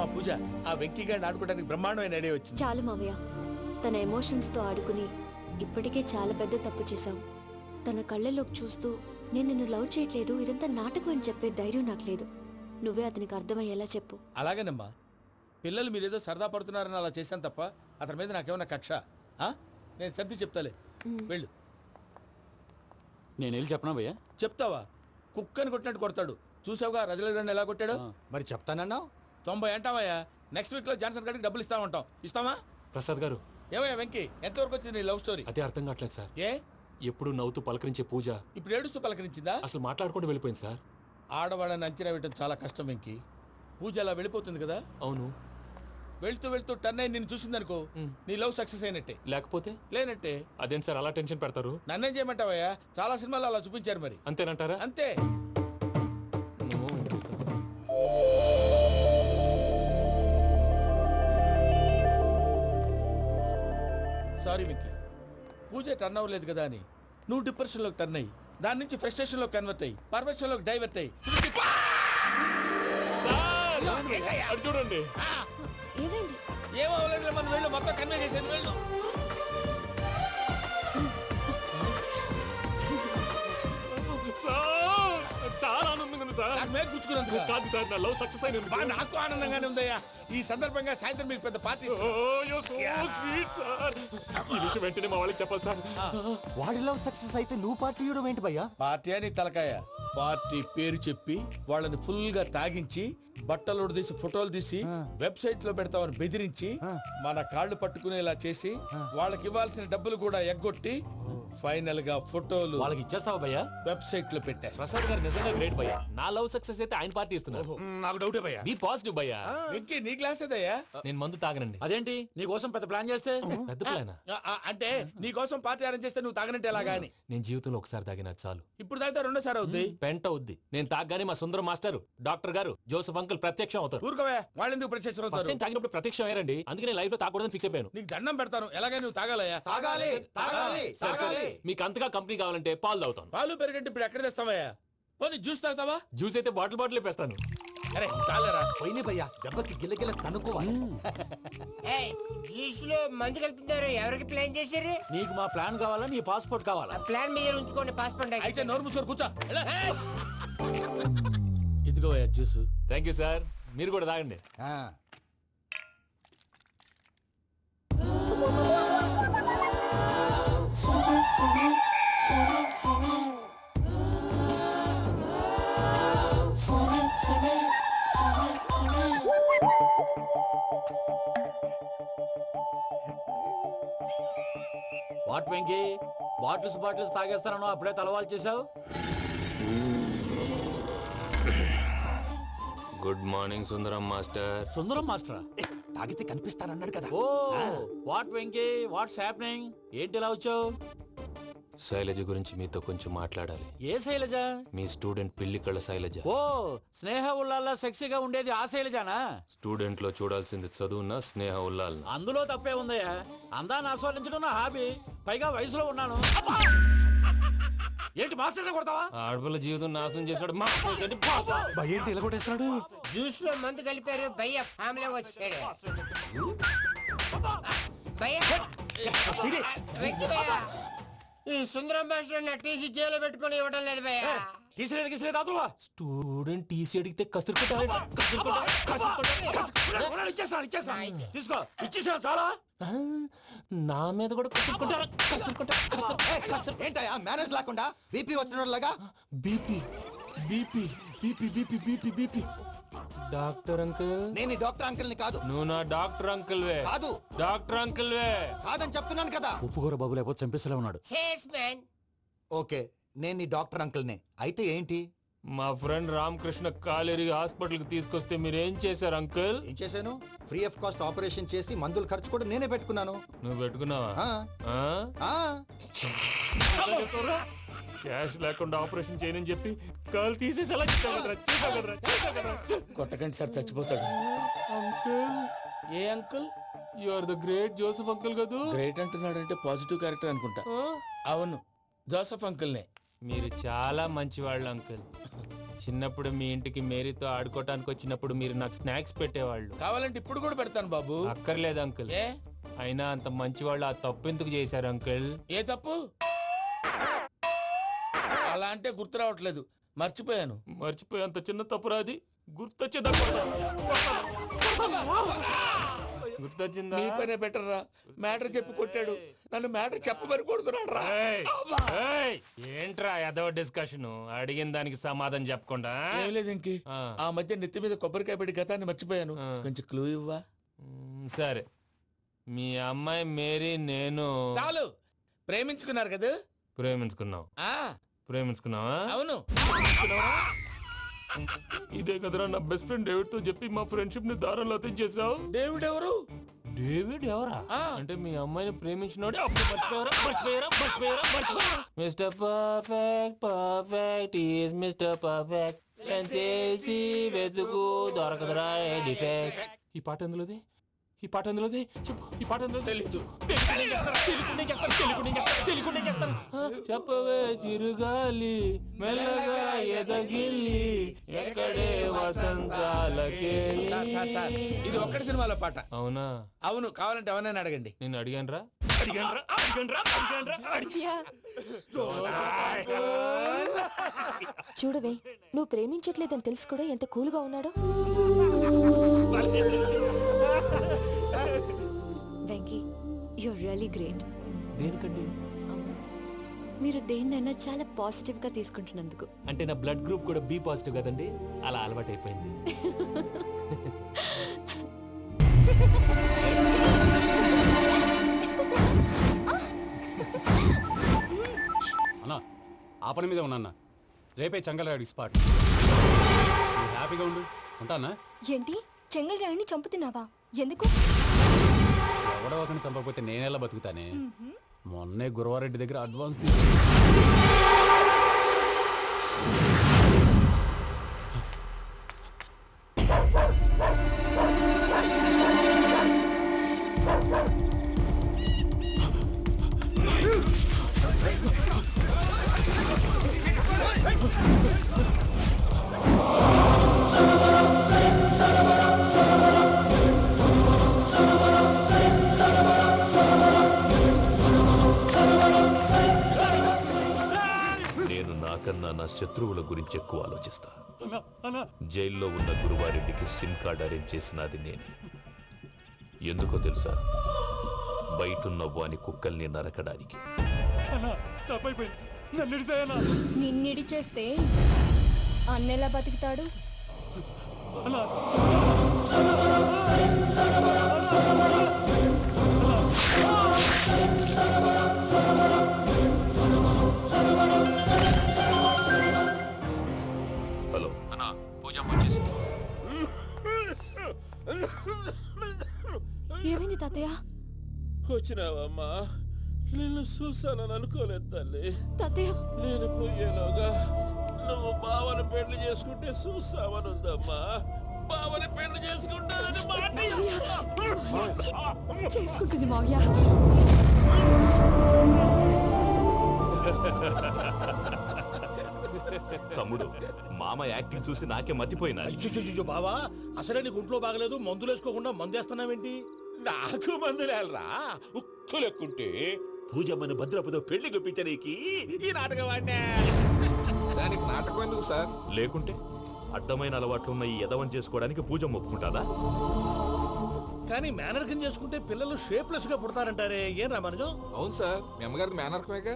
అమ్మా పూజ, ఆ వెంకీ గారిని ఆడుకోవడానికి బ్రహ్మాండమైన ఐడియా వచ్చింది. చాలు మావయ్య, తన ఎమోషన్స్ తో ఆడుకుని ఇప్పటికే చాలా పెద్ద తప్పు చేశావు. తన కళ్ళలోకి చూస్తూ నేను నిన్ను లవ్ చేయట్లేదు, ఇదంతా నాటకం అని చెప్పే ధైర్యం నాకు లేదు. నువ్వే అతనికి అర్థమయ్యేలా చెప్పు. అలాగేనమ్మా, పిల్లలు మీరేదో సరదా పడుతున్నారని అలా చేశాను తప్ప అతని మీద నాకేమన్నా కక్ష? నేను సర్ది చెప్తాలే, వెళ్ళు. నేను వెళ్ళి చెప్పనా భయ్యా? చెప్తావా? కుక్కని కొట్టినట్టు కొడతాడు. చూసావుగా రజలగడ్ని ఎలా కొట్టాడు? మరి చెప్తానన్నావు. 90 అంటావయ్యా. నెక్స్ట్ వీక్ లో జాన్సన్ గారికి డబ్బులు ఇస్తామంటాం. ఇస్తావా? ప్రసాద్ గారు, ఏమయ్యా వెంకీ, ఎంతవరకు వచ్చింది నీ లవ్ స్టోరీ? అదే అర్థం కావట్లేదు సార్. ఏ ఎప్పుడు నవ్వుతూ పలకరించే పూజ ఇప్పుడు ఏడుస్తూ పలకరించిందా? అసలు మాట్లాడుకుంటూ వెళ్ళిపోయింది సార్. ఆడవాళ్ళని అంచనా వేయడం చాలా కష్టం వెంకీ. పూజ అలా వెళ్ళిపోతుంది కదా. అవును. వెళ్తూ వెళ్తూ టర్న్ అయి నిన్ను చూసిందనుకో, నీ లవ్ సక్సెస్ అయినట్టే. లేకపోతే లేనట్టే. అదేంటి సార్ అలా టెన్షన్ పెడతారు? నన్నేం చేయమంటావయ్యా? చాలా సినిమాలు అలా చూపించారు మరి. అంతేనంటారా? అంతే. సారీ వెంకీ, పూజ టర్న్ అవ్వలేదు కదా అని నువ్వు డిప్రెషన్ లోకి టర్న్ అయ్యి, దాని నుంచి ఫ్రస్ట్రేషన్ లో కన్వర్ట్ అయ్యి, పర్వర్షన్ లోకి డైవర్ట్ అయ్యి. చూడండి, ఏమైంది? ఏమో అవ్వలేదు, మనం వెళ్ళు, మొత్తం కన్వే చేసేది వెళ్ళు. చాలా ఆనందంగా ఉంది సార్. నాకు మీద గుచ్చుకున్నందుకు కాదు సార్, నా లవ్ సక్సెస్ అయినందుకు. నాకు ఆనందంగానే ఉందయ్యా. ఈ సందర్భంగా సాయంత్రం మీకు పెద్ద పార్టీ. ఈ విషయం వెంటనే మా వాళ్ళకి చెప్పాలి సార్. వాడి లవ్ సక్సెస్ అయితే నువ్వు పార్టీ ఇవ్వడం ఏంటి భయ్యా? పార్టీ అని తలకాయ. పార్టీ పేరు చెప్పి వాళ్ళని ఫుల్ గా తాగించి, బట్టలు తీసి ఫోటోలు తీసి వెబ్సైట్ లో పెడతామని బెదిరించి, మన కాళ్ళు పట్టుకునేలా చేసి, వాళ్ళకి ఇవ్వాల్సిన డబ్బులు కూడా ఎగ్గొట్టి, ఫైనల్ గా ఫోటోలు వాళ్ళకి ఇచ్చేస్తావా భయ్యా? వెబ్సైట్ లో పెట్టేస్తా. ప్రసాద్ గారు నిజంగా గ్రేట్ భయ్యా. నా లవ్ సక్సెస్ అయితే ఆయన పార్టీ ఇస్తున్నారు. నాకు డౌటే భయ్యా. బీ పాజిటివ్ భయ్యా. వెంకీ నీ క్లాస్ ఏదయ్యా? నేను మందు తాగనండి. అదేంటి నీ కోసం పెద్ద ప్లాన్ చేస్తే? పెద్ద ప్లానా? అంటే నీ కోసం పార్టీ అరేంజ్ చేస్తే నువ్వు తాగనంటే ఎలాగా అని. నేను జీవితంలో ఒకసారి తాగినా చాలు. ఇప్పుడు తాగితే రెండోసారి అవుద్ది. పెంట అవుద్ది. నేను తాగగానే మా సుందరం మాస్టర్, డాక్టర్ గారు, జోసెఫ్ అంకుల్ ప్రత్యక్షం అవుతారు. ఊరుకోవే, వాళ్ళు ఎందుకు ప్రత్యక్షం ఫస్ట్ అవుతారు? టైం తాగినప్పుడు ప్రత్యక్షం అయ్యారండి. అందుకే నేను లైఫ్ లో తాగకూడదని ఫిక్స్ అయిపోయాను. నీకు దండం పెడతాను, ఎలాగే నువ్వు తాగాలయ్యా. తాగాలి తాగాలి సరే, సరే. తాగాలి. మీకు అంతగా కంపెనీ కావాలంటే పాలు తాగుతాను. పాలు పెరిగంటే ఇప్పుడు ఎక్కడ తెస్తావయ్యా? పోనీ జ్యూస్ తాగుతావా? జ్యూస్ అయితే బాటిల్ బాటిల్ వేస్తాను. అరే చాలరా. పోయిన భయ్యా, దెబ్బకి గిల్లగిల్ల తనుకోవాలి. జ్యూస్ లో మందు కలుపుతున్నారు. ఎవరికి ప్లాన్ చేశారు? నీకు మా ప్లాన్ కావాలా, నీ పాస్పోర్ట్ కావాలా? ప్లాన్ మీరు ఉంచుకోండి, పాస్పోర్ట్ అయితే నోరు మూసుకొని కూర్చో. ఇదిగోయ్యా జ్యూస్. Thank you sir. మీరు కూడా తాగండి. వాట్ వెంకీ, బాటిల్స్ తాగేస్తాను అప్పుడే తలవాలు చేసావు. Good morning Sundaram master. Sundaram మాస్టరా? తాగితే కనిపిస్తానన్నాడు కదా. Oh what Venky, what's happening? ఏంటి ఇలా వచ్చావు? శైలజ గురించి మీతో కొంచెం మాట్లాడాలి. ఏ శైలజ? మీ స్టూడెంట్ పిల్లి కళ్ళ శైలజ. ఓ స్నేహ ఉల్లాల్లో సెక్సీగా ఉండేది ఆ శైలజానా? స్టూడెంట్ లో చూడాల్సింది చదువున స్నేహ ఉల్లాల్. అందులో తప్పే ఉందయ్యా. అందాన్ని ఆస్వాదించడం నా హాబీ. పైగా వయసులో ఉన్నాను. ఏంటి మాస్టర్ కొడతావా? ఆడపిల్ల జీవితం నాశనం చేశాడు. ఏంటి ఇలా కొట్టేస్తున్నాడు? జ్యూస్ లో మందు కలిపారు. భయ్య ఫ్యామిలీ వచ్చాడు. భయ్య వెక్కి భయ్య, ఈ సుందరం మాస్టర్ నా టీసీ జైల్లో పెట్టుకొని ఇవ్వడం లేదు భయ్య. తీసిలేదు స్టూడెంట్ టీసీ అడిగితే తీసుకో, ఇచ్చేసాను చాలా. నా మీద కూడా ఏంటయ్యా మేనేజ్ లేకుండా బీపీ వచ్చినలాగా? BP BP BP BP BP BP. Doctor uncle, నేను ఈ డాక్టర్ అంకుల్ ని కాదు. నువ్వు నా డాక్టర్ అంకుల్ వే. కాదు. డాక్టర్ అంకుల్ వే. కాదని చెప్తున్నాను కదా. ఉప్పుకూర బాబు లేకపోతే చంపేసేలా ఉన్నాడు. Sales man. ఓకే, నేను నీ డాక్టర్ అంకుల్ నే. అయితే ఏంటి? మా ఫ్రెండ్ రామకృష్ణ కాలేరి హాస్పిటల్ కి తీసుకొస్తే మీరేం చేశారు అంకుల్? ఏం చేశాను? ఫ్రీ ఆఫ్ కాస్ట్ ఆపరేషన్ చేసి మందులు ఖర్చు కూడా నేనే పెట్టుకున్నాను. నువ్వు పెట్టుకున్నావా? ఆ, ఆ? ఆ. క్యాష్ లేకుండా ఆపరేషన్ చేయనని చెప్పి కాలు తీసేసి ఎలా కొట్టకండి సార్, చచ్చిపోతాడు. అంకుల్, ఏ uncle? You are the great Joseph uncle కదూ. గ్రేట్ అంటున్నాడంటే పాజిటివ్ క్యారెక్టర్ అనుకుంటా. అవును, జోసెఫ్ అంకుల్ నే. మీరు చాలా మంచివాళ్ళు అంకుల్, చిన్నప్పుడు మీ ఇంటికి మేరీతో ఆడుకోవటానికి వచ్చినప్పుడు మీరు నాకు స్నాక్స్ పెట్టేవాళ్ళు. కావాలంటే ఇప్పుడు కూడా పెడతాను బాబు. అక్కర్లేదు అంకుల్. ఏ అయినా అంత మంచి వాళ్ళు ఆ తప్పు ఎందుకు చేశారు అంకుల్? ఏ తప్పు? అలా అంటే గుర్తు రావట్లేదు, మర్చిపోయాను. మర్చిపోయి అంత చిన్న తప్పురా అది? గుర్తొచ్చిందా? నీ పనే బెటర్ రా. మ్యాటర్ చెప్పి కొట్టాడు, నన్ను మ్యాటర్ చెప్పమని కొడుతున్నాడు రా. ఏంట్రా ఎదవ డిస్కషన్? అడిగిన దానికి సమాధానం చెప్పకుండా. ఏం లేదు ఇంకి, ఆ మధ్య నెత్తి మీద కొబ్బరికాయ పెట్టి గతాన్ని మర్చిపోయాను. కొంచెం క్లూ ఇవ్వా? సరే, మీ అమ్మాయి మేరీ నేను చాలు. ప్రేమించుకున్నారు కదా? ప్రేమించుకున్నావు. ప్రేమించుకున్నావా? అవును. ఇదే కదరా నా బెస్ట్ ఫ్రెండ్ డేవిడ్ తో చెప్పి మా ఫ్రెండ్షిప్ ని దారంలో తెచ్చేసావు. డేవిడ్ ఎవరు? డేవిడ్ ఎవరా? అంటే మీ అమ్మాయిని ప్రేమించినోడే. Mister perfect, perfect is mister perfect. చేసి వెతుకు దొరకదురా డిఫెక్ట్. ఈ పాట ఎందులోది? ఈ పాట ఎందులోది? చెప్పు. ఈ పాట ఎందులో? తెలీదు. చెప్పవే చిరుగాలి మెల్లగా ఎదగిల్లి ఎక్కడే వసంతాలకే. ఇది ఒక్కటి సినిమాలో పాట. అవునా? అవును. కావాలంటే ఎవరైనా అడగండి. నేను అడిగాను రా. చూడవే, నువ్వు ప్రేమించట్లేదని తెలుసు కూడా ఎంత కూల్గా ఉన్నాడో. Venky, you're really great. దేనికండి? మీరు దేన్నైనా చాలా పాజిటివ్ గా తీసుకుంటున్నందుకు. అంటే నా బ్లడ్ గ్రూప్ కూడా బి పాజిటివ్ కదండి, అలా అలవాటైపోయింది. అన్నా, ఆ పని మీద ఉన్నా. రేపే చంగలరాయుడికి స్పాట్. హ్యాపీగా ఉండు. ఉంటానా? ఏంటి, చెంగల్ రాయుడిని చంపుతున్నావా? ఎందుకు? ఎవడో ఒకరిని చంపకపోతే నేనెలా బతుకుతానే? మొన్నే గురవారెడ్డి దగ్గర అడ్వాన్స్ కన్నా నా శత్రువుల గురించి ఎక్కువ ఆలోచిస్తా. జైల్లో ఉన్న గురువారెడ్డికి సిమ్ కార్డ్ అరేంజ్ చేసినది నేనే. ఎందుకో తెలుసా? బయటున్న వాని కుక్కల్ని నరకడానికి. నిన్నిడి చేస్తే అన్నెలా బతుకుతాడు? హలో అన్నా, పూజమ్మ వచ్చేసి. ఏమైంది తాతయ్య? వచ్చినావమ్మా? నిన్ను చూసానని అనుకోలేదు తల్లి. తాతయ్య, నేను పోయేలోగా నువ్వు బావని పెళ్లి చేసుకుంటే చూసావని ఉందమ్మా. బావని పెళ్లి చేసుకుంటానని చేసుకుంటుంది మావయ్య. తమ్ముడు, మామ యాక్టింగ్ చూసి నాకే మతిపోయినా. బావా, అసలే నీకు ఒంట్లో బాగలేదు, మందులు వేసుకోకుండా మందేస్తున్నావేంటి? నాకు మందులేరా ఉక్కు లెక్కుంటే పూజమ్మని భద్రపదో పెళ్లి గొప్పించడానికి ఈ నాటకం ఆడినా. దానికి నాటకం ఎందుకు సార్? లేకుంటే అడ్డమైన అలవాట్లున్న ఈ యదవం చేసుకోవడానికి పూజమ్మ ఒప్పుకుంటాదా? కానీ మేనర్కం చేసుకుంటే పిల్లలు షేప్లెస్ గా పుడతారంటారే, ఏం రామానుజం? అవును సార్, మీ అమ్మగారిది మేనర్కమేగా.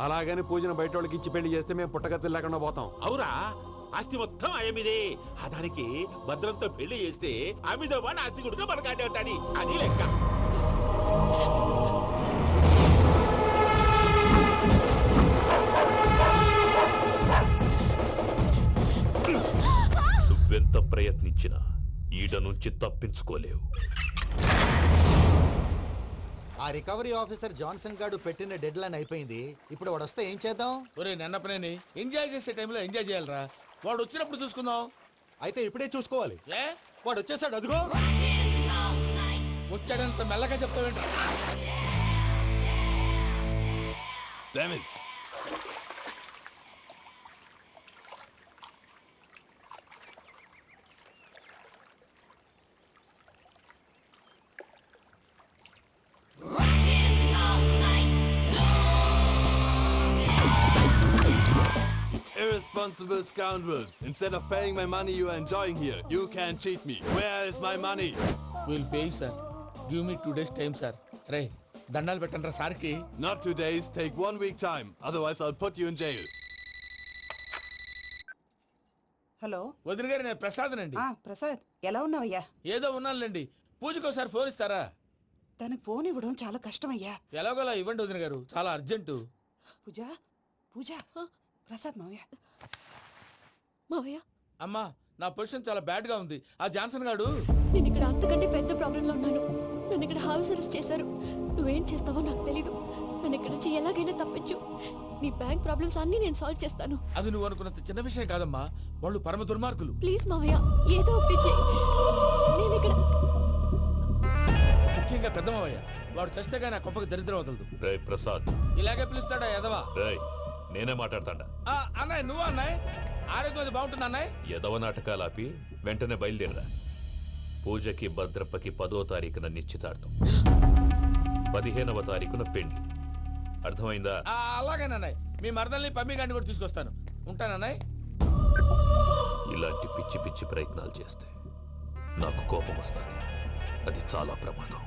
అలాగని పూజను బయట వాళ్ళకి ఇచ్చి పెళ్లి చేస్తే మేము పుట్టగతులు లేకుండా పోతాం. అవురా, ఆస్తి మొత్తం ఆయమిదే. ఆ దానికి భద్రంతో పెళ్లి చేస్తే ఆమెతో పాటు ఆస్తి గుడిగా మనకాడే ఉంటాని, అది లెక్క. నువ్వెంత ప్రయత్నించినా ఈడ నుంచి తప్పించుకోలేవు. ఆ రికవరీ ఆఫీసర్ జాన్సన్ గారు పెట్టిన డెడ్ లైన్ అయిపోయింది. ఇప్పుడు వాడు వస్తే ఏం చేద్దాం? ఒరే నన్నపనేని, ఎంజాయ్ చేసే టైంలో ఎంజాయ్ చేయాలరా. వాడు వచ్చినప్పుడు చూసుకుందాం. అయితే ఇప్పుడే చూసుకోవాలి. ఏ వాడు వచ్చేసాడు, అదిగో. వచ్చాడంత మెల్లగా చెప్తావేంట? Irresponsible scoundrels. Instead of paying my money you are enjoying here, you can cheat me. Where is my money? Will pay sir. Give me 2 days time sir. రే దండాలు పెట్టండి రా సార్కి. Not 2 days, take 1 week time. Otherwise I'll put you in jail. Hello వదిన గారు నేను ప్రసాదనండి. ప్రసాద్ ఎలా ఉన్నావయ్యా? ఏదో ఉన్నానులేండి. పూజకి ఒకసారి ఫోన్ ఇస్తారా? తనకు ఫోన్ ఇవ్వడం చాలా కష్టమయ్యా. ఎలాగోలా ఇవ్వండి వదిన గారు, చాలా అర్జెంటు. పూజ పూజ ప్రసాద్ మావయ్య. మావయ్య అమ్మా నా పొజిషన్ చాలా బ్యాడ్ గా ఉంది. ఆ జాన్సన్ గాడు నేను ఇక్కడ అంతకంటే పెద్ద ప్రాబ్లంలో ఉన్నాను. నన్ను ఇక్కడ హౌస్ అరెస్ట్ చేశారు. నువ్వేం చేస్తావో నాకు తెలీదు. నన్ను ఇక్కడ నుంచి ఎలాగైనా తప్పించు. నీ బ్యాంక్ ప్రాబ్లమ్స్ అన్నీ నేను సాల్వ్ చేస్తాను. అది నువ్వు అనుకున్నంత చిన్న విషయం కాదమ్మా. వాళ్ళు పరమ దుర్మార్గులు. ప్లీజ్ మావయ్య ఏదో ఒకటి చెయ్యి. నేను ఇక్కడ ముఖ్యంగా పెద్దమావయ్య వాడు చస్తే కానీ ఆ కొంపకి దరిద్రం వదలదు. రే ప్రసాద్, ఇలాగే పిలుస్తాడా ఎదవా? రేయ్ నేనే మాట్లాడతాడా? అన్నయ్య నువ్వు అన్నయ్య ఆరోగ్యం అది బాగుంటుంది అన్నయ్య. ఎదవ నాటకాలు ఆపి వెంటనే బయలుదేరరా. పూజకి భద్రప్పకి 10వ తారీఖున నిశ్చితార్థం, 15వ తారీఖున పెళ్లి. అర్థమైందా? అలాగేనన్నయ్య. మీ మరదల్ని పమ్మి గండి కూడా తీసుకొస్తాను. ఉంటానన్నయ్య. ఇలాంటి పిచ్చి పిచ్చి ప్రయత్నాలు చేస్తే నాకు కోపం వస్తుంది. అది చాలా ప్రమాదం.